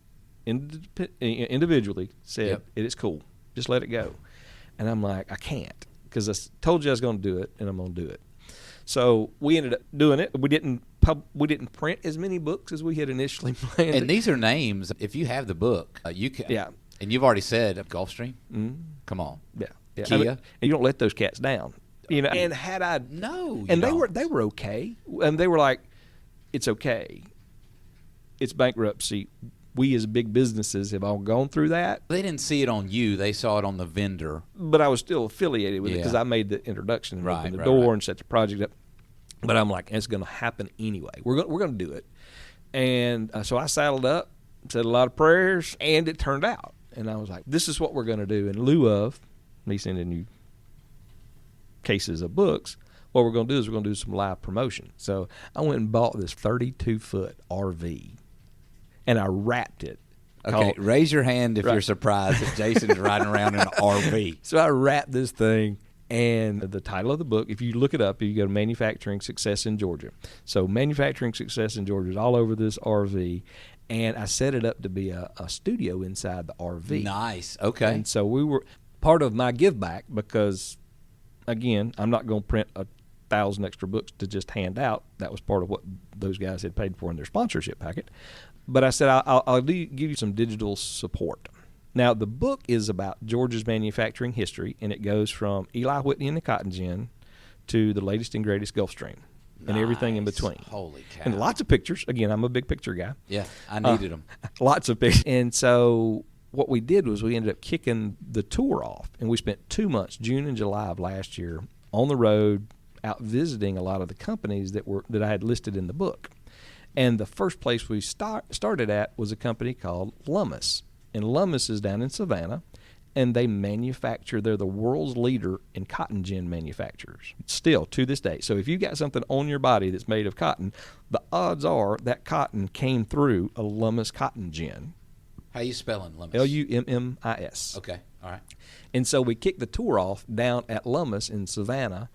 individually said, Yep. It is cool. Just let it go. And I'm like, I can't because I told you I was going to do it, and I'm going to do it. So we ended up doing it. We didn't print as many books as we had initially planned. And these are names. If you have the book, you can. Yeah. And you've already said Gulfstream. Mm-hmm. Come on. Yeah. Kia. And you don't let those cats down. And had I they were okay, and they were like, it's okay. It's bankruptcy. We as big businesses have all gone through that. They didn't see it on you. They saw it on the vendor. But I was still affiliated with it because I made the introduction and opened the door and set the project up. But I'm like, it's going to happen anyway. We're going to do it. And so I saddled up, said a lot of prayers, and it turned out. And I was like, this is what we're going to do. In lieu of me sending you cases of books, what we're going to do is we're going to do some live promotion. So I went and bought this 32-foot RV. And I wrapped it. Okay, raise your hand if you're surprised that Jason's riding around in an RV. So I wrapped this thing, and the title of the book, if you look it up, you go to Manufacturing Success in Georgia. So Manufacturing Success in Georgia is all over this RV, and I set it up to be a studio inside the RV. Nice, okay. And so we were part of my give back because, again, I'm not going to print 1,000 extra books to just hand out. That was part of what those guys had paid for in their sponsorship packet. But I said, I'll give you some digital support. Now, the book is about Georgia's manufacturing history, and it goes from Eli Whitney and the cotton gin to the latest and greatest Gulfstream and everything in between. Holy cow. And lots of pictures. Again, I'm a big picture guy. Yeah, I needed them. Lots of pictures. And so what we did was we ended up kicking the tour off, and we spent 2 months, June and July of last year, on the road out visiting a lot of the companies that I had listed in the book. And the first place we started at was a company called Lummus. And Lummus is down in Savannah, and they're the world's leader in cotton gin manufacturers, still to this day. So if you've got something on your body that's made of cotton, the odds are that cotton came through a Lummus cotton gin. How you spelling Lummus? Lummis. Okay, all right. And so we kicked the tour off down at Lummus in Savannah,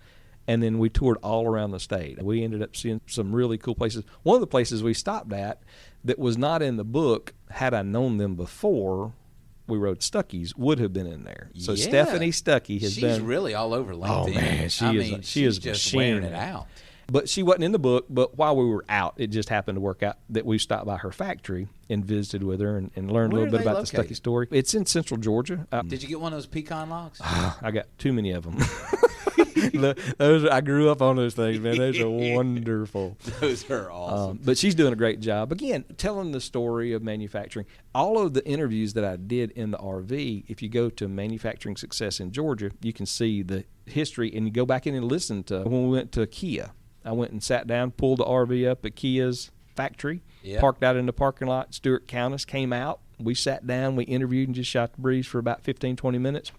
and then we toured all around the state. We ended up seeing some really cool places. One of the places we stopped at that was not in the book, had I known them before we rode Stuckey's, would have been in there. So yeah. Stephanie Stuckey has been. She's really all over LinkedIn. Oh, man, she is just machine. wearing it out. But she wasn't in the book, but while we were out, it just happened to work out that we stopped by her factory and visited with her and learned a little bit about the Stuckey story. It's in central Georgia. Did you get one of those pecan logs? I got too many of them. I grew up on those things, man. Those are wonderful. Those are awesome. But she's doing a great job. Again, telling the story of manufacturing. All of the interviews that I did in the RV, if you go to Manufacturing Success in Georgia, you can see the history, and you go back in and listen to when we went to Kia. I went and sat down, pulled the RV up at Kia's factory, parked out in the parking lot. Stuart Countess came out. We sat down, we interviewed and just shot the breeze for about 15, 20 minutes.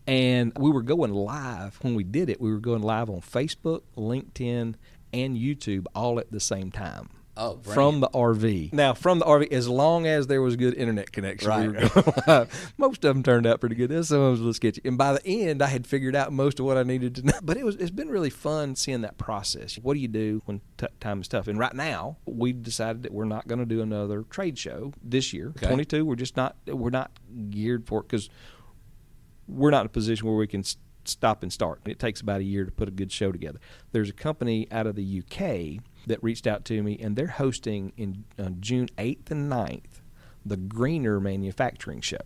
And we were going live. When we did it, we were going live on Facebook, LinkedIn, and YouTube all at the same time. Oh, bring from it. the RV. Now, from the RV, as long as there was good internet connection, Right. we were going live. Most of them turned out pretty good. Some of them was a little sketchy. And by the end, I had figured out most of what I needed to know. But it's been really fun seeing that process. What do you do when time is tough? And right now, we decided that we're not going to do another trade show this year. Okay. 22, we're not geared for it because we're not in a position where we can stop and start. It takes about a year to put a good show together. There's a company out of the UK that reached out to me, and they're hosting on June 8th and 9th the Greener Manufacturing Show.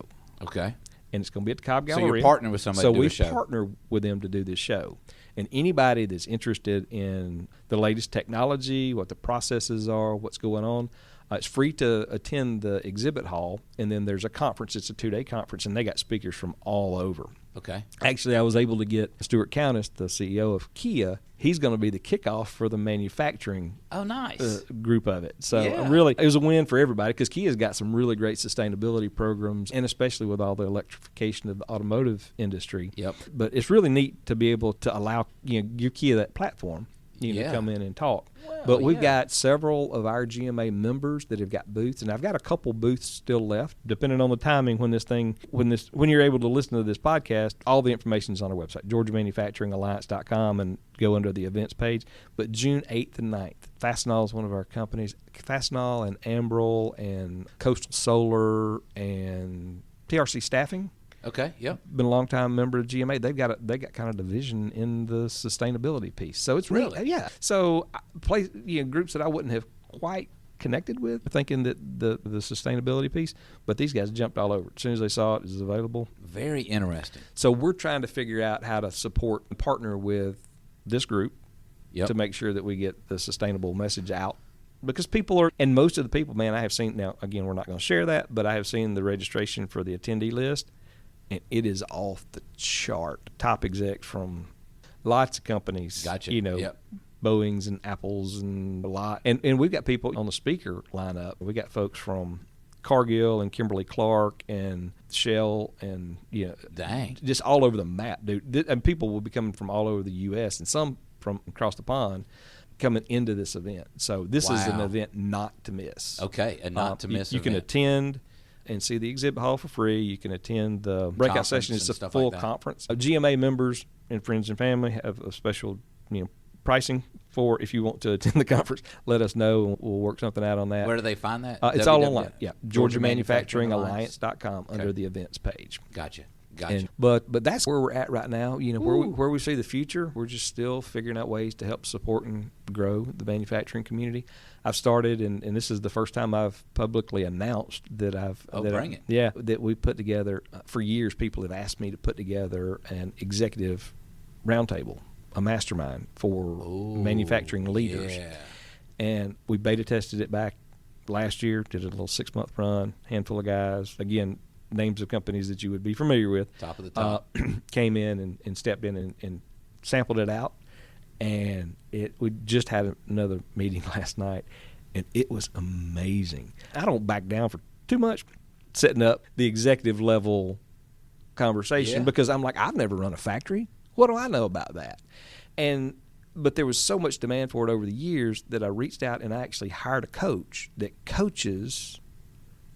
Okay. And it's going to be at the Cobb So Galleria. you're partnering with somebody so to do we a show. partner with them to do this show. And anybody that's interested in the latest technology, what the processes are, what's going on, it's free to attend the exhibit hall. And then there's a conference. It's a 2-day conference, and they got speakers from all over. Okay. Actually, I was able to get Stuart Countess, the CEO of Kia. He's going to be the kickoff for the manufacturing Oh, nice. group of it. So Yeah. really, it was a win for everybody because Kia's got some really great sustainability programs, and especially with all the electrification of the automotive industry. Yep. But it's really neat to be able to allow give Kia that platform. To Yeah. come in and talk. Well, But we've yeah. got several of our GMA members that have got booths, and I've got a couple booths still left. Depending on the timing when you're able to listen to this podcast, all the information is on our website, GeorgiaManufacturingAlliance.com, and go under the events page. But June 8th and 9th, Fastenal is one of our companies. Fastenal and Ambrel and Coastal Solar and TRC Staffing. Okay. Yep. Been a long time member of GMA. They got kind of division in the sustainability piece. So it's Really? yeah. So groups that I wouldn't have quite connected with, thinking that the sustainability piece, but these guys jumped all over it. As soon as they saw it was available. Very interesting. So we're trying to figure out how to support and partner with this group Yep. to make sure that we get the sustainable message out. Because people are, and most of the people, man, I have seen, now again, we're not going to share that, but I have seen the registration for the attendee list. And it is off the chart. Top execs from lots of companies. Gotcha. Yep. Boeings and Apples and a lot. And we've got people on the speaker lineup. We got folks from Cargill and Kimberly-Clark and Shell and Dang. just all over the map, dude. And people will be coming from all over the U.S. and some from across the pond coming into this event. So this is an Wow. event not to miss. Okay. And not to miss You can event. attend and see the exhibit hall for free. You can attend the breakout Conference session. It's and a stuff full like that. conference. GMA members and friends and family have a special pricing for if you want to attend the conference. Let us know, and we'll work something out on that. Where do they find that? It's all online. Yeah, GeorgiaManufacturingAlliance. GeorgiaManufacturingAlliance.com under the events page. Gotcha. And, but that's where we're at right now. Where we see the future, we're just still figuring out ways to help support and grow the manufacturing community. I've started, and this is the first time I've publicly announced that that we put together. For years, people have asked me to put together an executive roundtable, a mastermind for manufacturing leaders. Yeah. And we beta tested it back last year, did a little 6-month run, handful of guys, again, names of companies that you would be familiar with. Top of the top. Came in and stepped in and sampled it out. And we just had another meeting last night, and it was amazing. I don't back down for too much setting up the executive level conversation because I'm like, I've never run a factory. What do I know about that? But there was so much demand for it over the years that I reached out and I actually hired a coach that coaches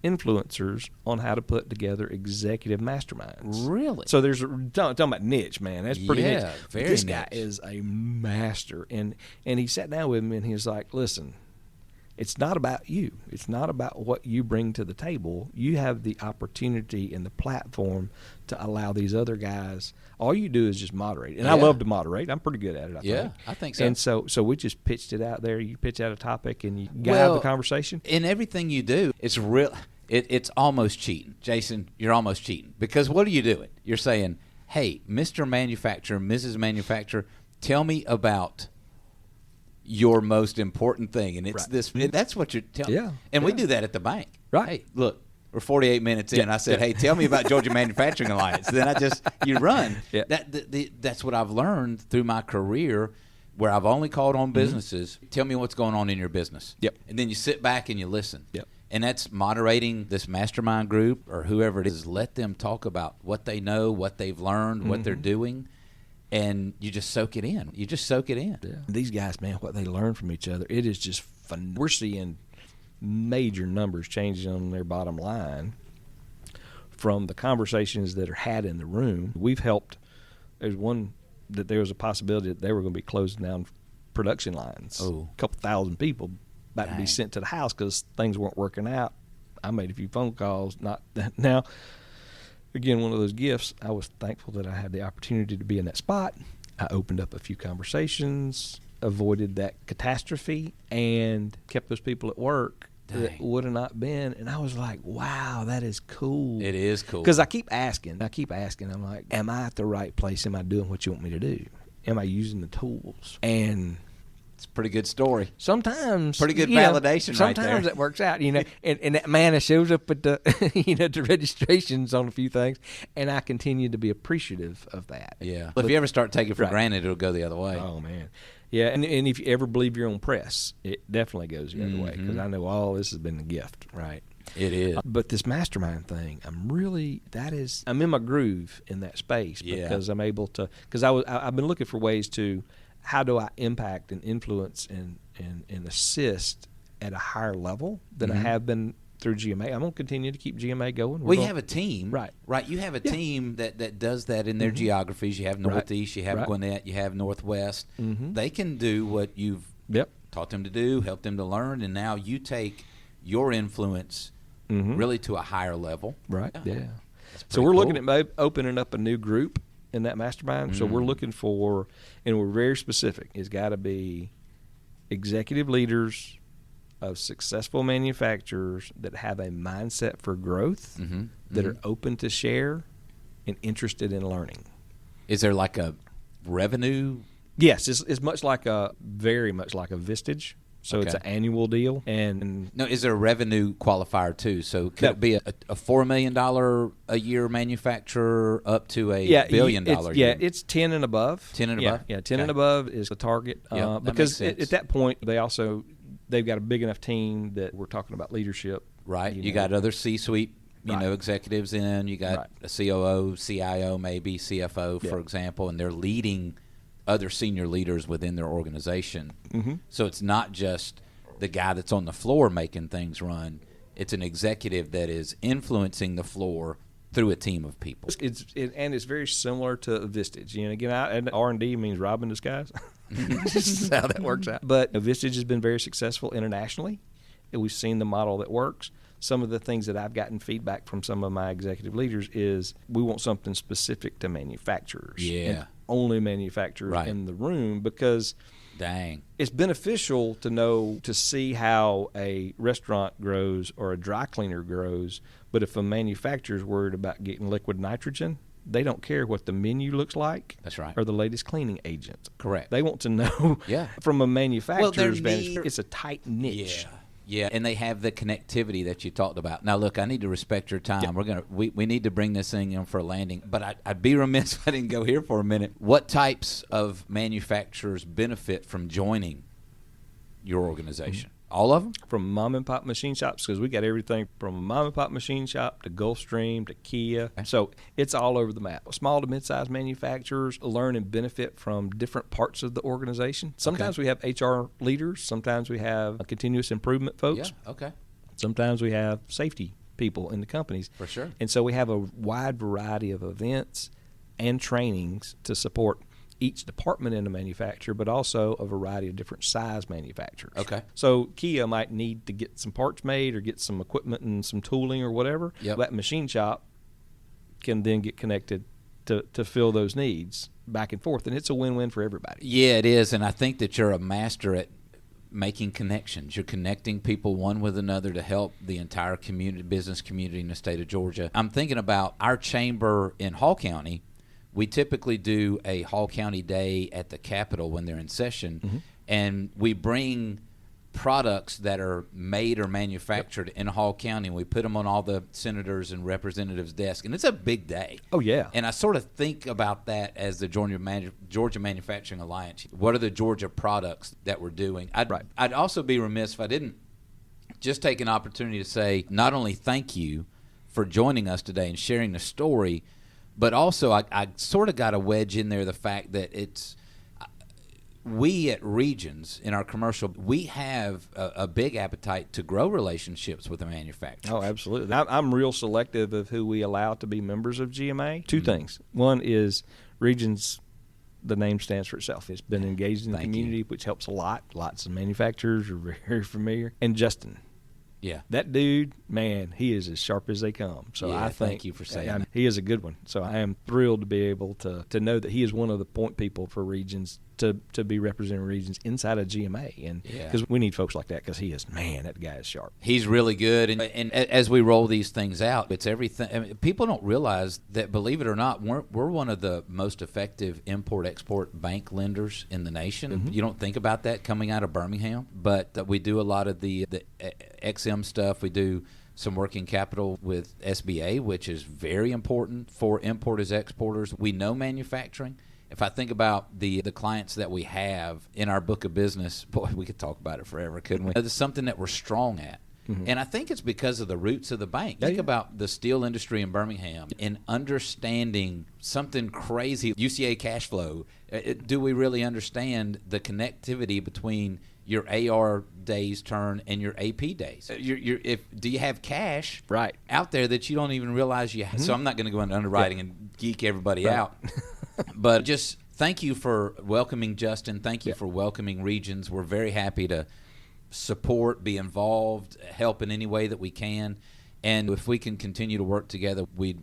influencers on how to put together executive masterminds. Really? So there's talking about niche, man. That's pretty niche. Very This niche. guy is a master, and he sat down with me and he was like, "Listen, it's not about you. It's not about what you bring to the table. You have the opportunity and the platform to allow these other guys. All you do is just moderate. And I love to moderate. I'm pretty good at it, I think. I think so. And so we just pitched it out there. You pitch out a topic and you guide the conversation. In everything you do, it's real. It's almost cheating. Jason, you're almost cheating. Because what are you doing? You're saying, hey, Mr. Manufacturer, Mrs. Manufacturer, tell me about your most important thing. And it's this. That's what you're telling. Yeah. And we do that at the bank. Right. Hey, look, we're 48 minutes in. I said, hey, tell me about Georgia Manufacturing Alliance. Then you run. Yeah. That's what I've learned through my career, where I've only called on businesses. Tell me what's going on in your business. Yep. And then you sit back and you listen. Yep. And that's moderating this mastermind group or whoever it is. Let them talk about what they know, what they've learned, what they're doing, and you just soak it in. You just soak it in. Yeah. These guys, man, what they learn from each other, it is just we're seeing major numbers changing on their bottom line from the conversations that are had in the room. We've helped. There's one that there was a possibility that they were going to be closing down production lines. Oh. A couple thousand people about to be Dang. sent to the house because things weren't working out. I made a few phone calls. Not that now. Again, one of those gifts. I was thankful that I had the opportunity to be in that spot. I opened up a few conversations, avoided that catastrophe, and kept those people at work that Dang. would have not been. And I was like, wow, that is cool. It is cool. Because I keep asking. I'm like, am I at the right place? Am I doing what you want me to do? Am I using the tools? And it's a pretty good story. sometimes Pretty good you know, validation right there. Sometimes it works out, and that man that shows up at the the registrations on a few things, and I continue to be appreciative of that. Yeah. If you ever start taking for Right. granted, it'll go the other way. Oh man, yeah, and if you ever believe your own press, it definitely goes the other way because I know all this has been a gift, right? It is. But this mastermind thing, I'm in my groove in that space Yeah. because I'm able to. Because I've been looking for ways to, how do I impact and influence and assist at a higher level than I have been through GMA. I'm going to continue to keep GMA going. We have a team. Right. Right. You have a team that does that in their geographies. You have Northeast, you have Right. Gwinnett, you have Northwest. They can do what you've Yep. taught them to do, help them to learn, and now you take your influence really to a higher level. Right. Yeah. That's So pretty we're cool. looking at opening up a new group in that mastermind. So we're looking for, and we're very specific. It's got to be executive leaders of successful manufacturers that have a mindset for growth, that are open to share and interested in learning. Is there like a revenue? Yes, it's very much like a Vistage. So it's Okay. an annual deal, and No, is there a revenue qualifier too? So could No. it be a $4 million a year manufacturer up to a $1 billion it's, a yeah, year? it's 10 and above. 10 and Yeah, above? Yeah, 10 and Okay. above is the target. Yeah, that because makes sense. at that point, they've got a big enough team that we're talking about leadership. Right. You know. got other C-suite, Right. executives in. You got Right. a COO, CIO, maybe CFO, for Yeah. example, and they're leading other senior leaders within their organization. So it's not just the guy that's on the floor making things run. It's an executive that is influencing the floor through a team of people. It's very similar to Vistage. Again, and R&D means Rob in disguise. That's how that works out. But Vistage has been very successful internationally. And we've seen the model that works. Some of the things that I've gotten feedback from some of my executive leaders is we want something specific to manufacturers. Yeah. And only manufacturers Right. in the room, because Dang. it's beneficial to see how a restaurant grows or a dry cleaner grows. But if a manufacturer's worried about getting liquid nitrogen, they don't care what the menu looks like. That's right. Or the latest cleaning agent. Correct. They want to know Yeah. from a manufacturer's need- vantage. It's a tight niche. Yeah. Yeah, and they have the connectivity that you talked about. Now, look, I need to respect your time. Yeah. We need to bring this thing in for a landing, but I'd be remiss if I didn't go here for a minute. What types of manufacturers benefit from joining your organization? All of them? From mom and pop machine shops, because we got everything from a mom and pop machine shop to Gulfstream to Kia. So it's all over the map. Small to mid-sized manufacturers learn and benefit from different parts of the organization. Sometimes we have HR leaders. Sometimes we have continuous improvement folks. Yeah, okay. Sometimes we have safety people in the companies. For sure. And so we have a wide variety of events and trainings to support each department in the manufacturer, but also a variety of different size manufacturers. Okay. So Kia might need to get some parts made or get some equipment and some tooling or whatever. Yep. That machine shop can then get connected to fill those needs back and forth, and it's a win-win for everybody. Yeah, it is, and I think that you're a master at making connections. You're connecting people one with another to help the entire community, business community in the state of Georgia. I'm thinking about our chamber in Hall County. We typically do a Hall County Day at the Capitol when they're in session, and we bring products that are made or manufactured in Hall County, and we put them on all the senators and representatives' desks, and it's a big day. Oh, yeah. And I sort of think about that as the Georgia Manufacturing Alliance. What are the Georgia products that we're doing? I'd also be remiss if I didn't just take an opportunity to say not only thank you for joining us today and sharing the story, but also I sort of got a wedge in there the fact that we at Regions in our commercial, we have a big appetite to grow relationships with the manufacturers. Oh, absolutely. I'm real selective of who we allow to be members of GMA. Two things. One is Regions, the name stands for itself. It's been engaged in the community, which helps a lot. Lots of manufacturers are very familiar. And Justin. Yeah. That dude, man, he is as sharp as they come. So I think, thank you for saying that. He is a good one. So I am thrilled to be able to know that he is one of the point people for Regions to be representing Regions inside of GMA. And because we need folks like that, because he is, man, that guy is sharp. He's really good. And as we roll these things out, it's everything. I mean, people don't realize that, believe it or not, we're one of the most effective import-export bank lenders in the nation. Mm-hmm. You don't think about that coming out of Birmingham, but we do a lot of the XM stuff. We do some working capital with SBA, which is very important for importers, exporters. We know manufacturing. If I think about the clients that we have in our book of business, boy, we could talk about it forever, couldn't we? It's something that we're strong at. Mm-hmm. And I think it's because of the roots of the bank. Think about the steel industry in Birmingham and understanding something crazy, UCA cash flow. Do we really understand the connectivity between your AR days turn and your AP days? Do you have cash out there that you don't even realize you have? Mm-hmm. So I'm not going to go into underwriting and geek everybody out. But just thank you for welcoming Justin. Thank you for welcoming Regions. We're very happy to support, be involved, help in any way that we can. And if we can continue to work together, we'd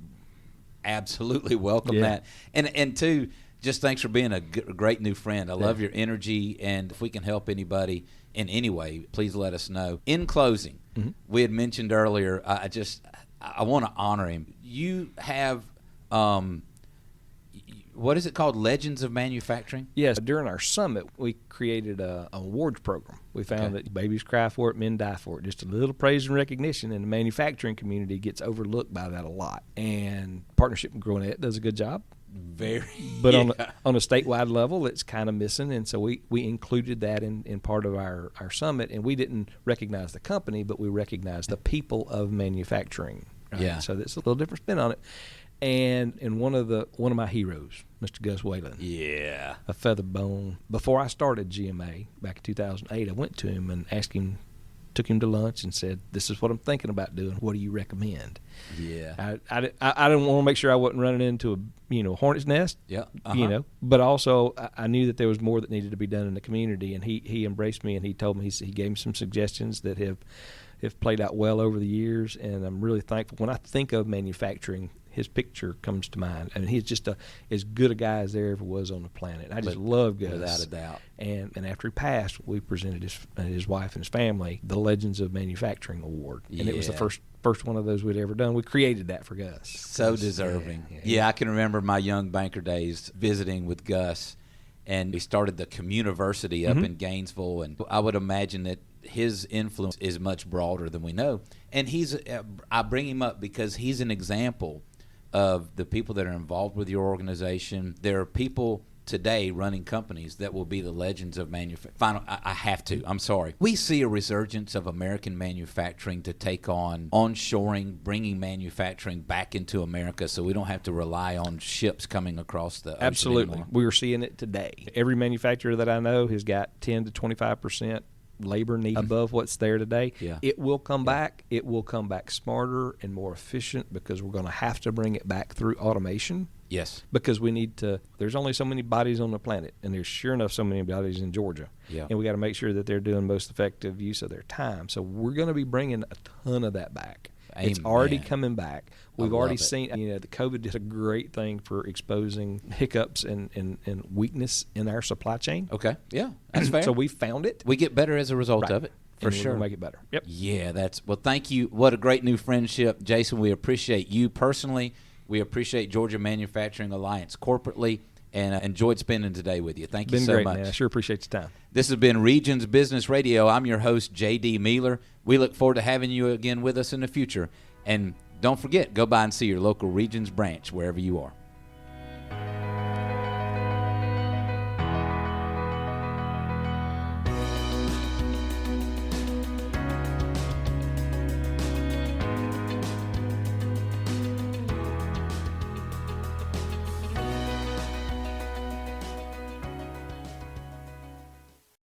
absolutely welcome that. And two, just thanks for being a great new friend. I love your energy, and if we can help anybody in any way, please let us know. In closing, we had mentioned earlier, I want to honor him. You have what is it called? Legends of Manufacturing? Yes. During our summit, we created an awards program. We found that babies cry for it, men die for it. Just a little praise and recognition, and the manufacturing community gets overlooked by that a lot. And Partnership with Gwinnett does a good job. But on a statewide level, it's kind of missing, and so we included that in part of our summit. And we didn't recognize the company, but we recognized the people of manufacturing. Right? Yeah. So that's a little different spin on it. And one of my heroes, Mr. Gus Whalen. Yeah. A feather bone. Before I started GMA back in 2008, I went to him and took him to lunch and said, "This is what I'm thinking about doing. What do you recommend?" Yeah. I didn't want to make sure I wasn't running into a hornet's nest. Yeah. But also I knew that there was more that needed to be done in the community, and he embraced me, and he told me, he gave me some suggestions that have played out well over the years, and I'm really thankful. When I think of manufacturing, his picture comes to mind. I mean, he's just as good a guy as there ever was on the planet. I just love Gus. Without a doubt. And after he passed, we presented his wife and his family the Legends of Manufacturing Award. And it was the first one of those we'd ever done. We created that for Gus. So deserving. Yeah, I can remember my young banker days visiting with Gus, and he started the Communiversity up in Gainesville, and I would imagine that his influence is much broader than we know. And I bring him up because he's an example of the people that are involved with your organization. There are people today running companies that will be the legends of manufacturing. I have to. I'm sorry. We see a resurgence of American manufacturing to take on onshoring, bringing manufacturing back into America so we don't have to rely on ships coming across the ocean Absolutely. anymore. We are seeing it today. Every manufacturer that I know has got 10 to 25% labor need above what's there today. Yeah. It will come back. It will come back smarter and more efficient because we're going to have to bring it back through automation. Yes. Because we need to, there's only so many bodies on the planet, and there's sure enough so many bodies in Georgia. Yeah. And we got to make sure that they're doing most effective use of their time. So we're going to be bringing a ton of that back. Amen. It's already coming back. We've already seen, it. the COVID did a great thing for exposing hiccups and weakness in our supply chain. Okay. Yeah, that's fair. So we found it. We get better as a result of it. For and sure. We'll make it better. Yep. Yeah, thank you. What a great new friendship. Jason, we appreciate you personally. We appreciate Georgia Manufacturing Alliance corporately, and enjoyed spending today with you. Thank you so much. Been great, man. I sure appreciate your time. This has been Regions Business Radio. I'm your host, J.D. Mealer. We look forward to having you again with us in the future. And don't forget, go by and see your local Regions branch wherever you are.